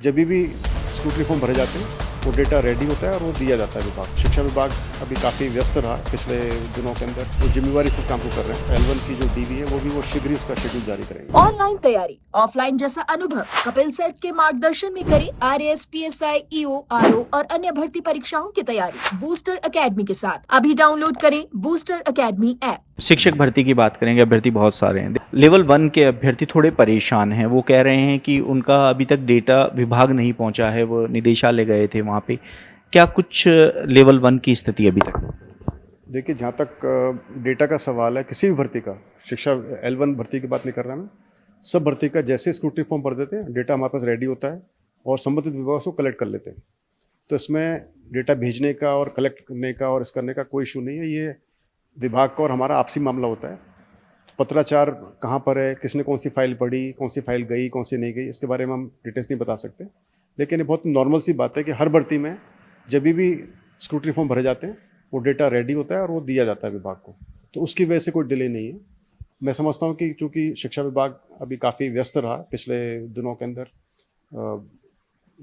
जब भी scrutiny form भरे जाते हैं वो डेटा रेडी होता है और वो दिया जाता है विभाग। शिक्षा विभाग अभी काफ़ी व्यस्त रहा पिछले दिनों के अंदर, वो जिम्मेवारी से इस काम को कर रहे हैं। L1 की जो डीवी है वो शीघ्र ही उसका शेड्यूल जारी करेंगे। ऑनलाइन तैयारी, ऑफलाइन जैसा अनुभव कपिल सर के मार्गदर्शन में करें RAS, PSI, EO, RO और अन्य भर्ती परीक्षाओं की तैयारी बूस्टर एकेडमी के साथ। अभी डाउनलोड करें बूस्टर एकेडमी ऐप। शिक्षक भर्ती की बात करेंगे, अभ्यर्थी बहुत सारे हैं। लेवल 1 के अभ्यर्थी थोड़े परेशान हैं। वो कह रहे हैं कि उनका अभी तक डेटा विभाग नहीं पहुंचा है। वो निदेशालय गए थे, वहाँ पे क्या कुछ लेवल 1 की स्थिति अभी तक? देखिए, जहाँ तक डेटा का सवाल है किसी भी भर्ती का, शिक्षा L1 भर्ती की बात नहीं कर रहा मैं, सब भर्ती का जैसे स्क्रूटनी फॉर्म भर देते हैं डेटा हमारे पास रेडी होता है और संबंधित विभाग उसको कलेक्ट कर लेते हैं। तो इसमें डेटा भेजने का और कलेक्ट करने का और इस करने का कोई इशू नहीं है। ये विभाग का और हमारा आपसी मामला होता है। पत्राचार कहाँ पर है, किसने कौन सी फाइल पढ़ी, कौन सी फाइल गई, कौन सी नहीं गई, इसके बारे में हम डिटेल्स नहीं बता सकते। लेकिन ये बहुत नॉर्मल सी बात है कि हर भर्ती में जब भी स्क्रूटनी फॉर्म भरे जाते हैं वो डेटा रेडी होता है और वो दिया जाता है विभाग को। तो उसकी वजह से कोई डिले नहीं है। मैं समझता हूँ कि चूँकि शिक्षा विभाग अभी काफ़ी व्यस्त रहा पिछले दिनों के अंदर,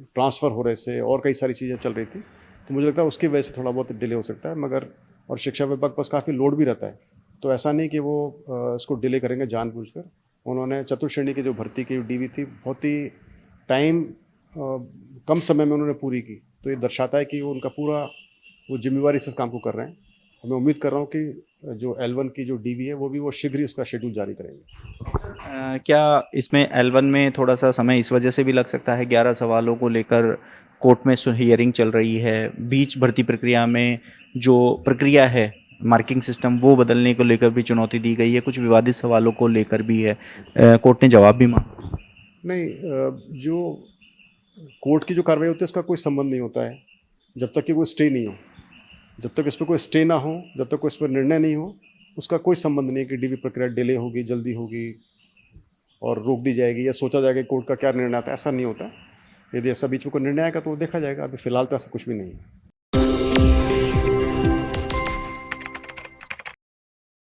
ट्रांसफ़र हो रहे से और कई सारी चीज़ें चल रही थी, तो मुझे लगता है उसकी वजह से थोड़ा बहुत डिले हो सकता है। मगर और शिक्षा विभाग पास काफ़ी लोड भी रहता है, तो ऐसा नहीं कि वो इसको डिले करेंगे जानबूझकर। उन्होंने चतुर्थ श्रेणी की जो भर्ती की डीवी थी बहुत ही टाइम कम समय में उन्होंने पूरी की। तो ये दर्शाता है कि वो उनका पूरा वो जिम्मेवारी से इस काम को कर रहे हैं। मैं उम्मीद कर रहा हूँ कि जो L1 की जो डीवी है वो शीघ्र ही उसका शेड्यूल जारी करेंगे। क्या इसमें L1 में थोड़ा सा समय इस वजह से भी लग सकता है? 11 सवालों को लेकर कोर्ट में हियरिंग चल रही है। बीच भर्ती प्रक्रिया में जो प्रक्रिया है, मार्किंग सिस्टम, वो बदलने को लेकर भी चुनौती दी गई है। कुछ विवादित सवालों को लेकर भी है। कोर्ट ने जवाब भी मांगा। नहीं, जो कोर्ट की जो कार्रवाई होती है इसका कोई संबंध नहीं होता है जब तक कि कोई स्टे नहीं हो। जब तक इस पर कोई स्टे ना हो, जब तक कोई इस पर निर्णय नहीं हो, उसका कोई संबंध नहीं कि डीवी प्रक्रिया डिले होगी, जल्दी होगी और रोक दी जाएगी या सोचा जाएगा कोर्ट का क्या निर्णय आता है। ऐसा नहीं होता। यदि ऐसा बीच में कोई निर्णय आएगा तो वो देखा जाएगा। अभी फिलहाल तो ऐसा कुछ भी नहीं है।